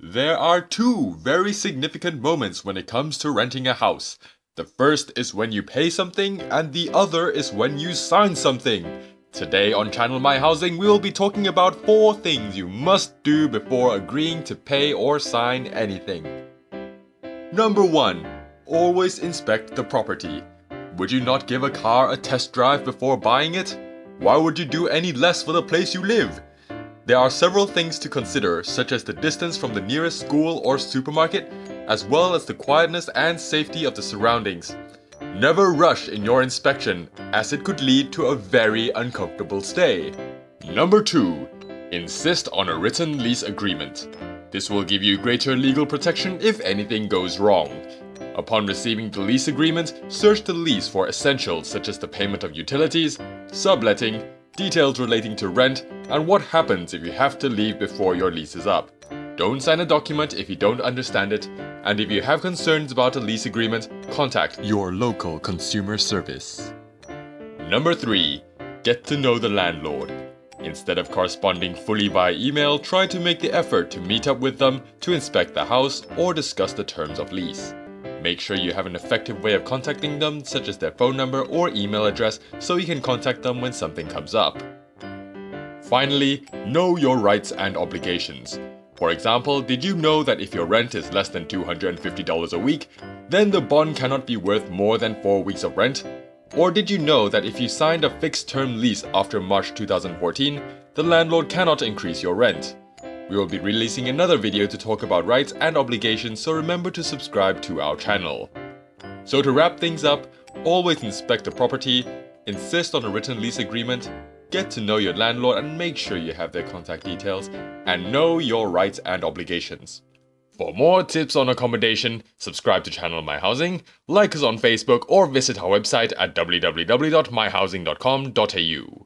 There are two very significant moments when it comes to renting a house. The first is when you pay something, and the other is when you sign something. Today on Channel My Housing, we will be talking about 4 things you must do before agreeing to pay or sign anything. Number 1. Always inspect the property. Would you not give a car a test drive before buying it? Why would you do any less for the place you live? There are several things to consider, such as the distance from the nearest school or supermarket, as well as the quietness and safety of the surroundings. Never rush in your inspection, as it could lead to a very uncomfortable stay. Number 2. Insist on a written lease agreement. This will give you greater legal protection if anything goes wrong. Upon receiving the lease agreement, search the lease for essentials such as the payment of utilities, subletting, details relating to rent, and what happens if you have to leave before your lease is up. Don't sign a document if you don't understand it, and if you have concerns about a lease agreement, contact your local consumer service. Number 3. Get to know the landlord. Instead of corresponding fully by email, try to make the effort to meet up with them to inspect the house or discuss the terms of lease. Make sure you have an effective way of contacting them, such as their phone number or email address, so you can contact them when something comes up. Finally, know your rights and obligations. For example, did you know that if your rent is less than $250 a week, then the bond cannot be worth more than 4 weeks of rent? Or did you know that if you signed a fixed-term lease after March 2014, the landlord cannot increase your rent? We will be releasing another video to talk about rights and obligations, so remember to subscribe to our channel. So to wrap things up, always inspect the property, insist on a written lease agreement, get to know your landlord and make sure you have their contact details, and know your rights and obligations. For more tips on accommodation, subscribe to Channel My Housing, like us on Facebook, or visit our website at www.myhousing.com.au.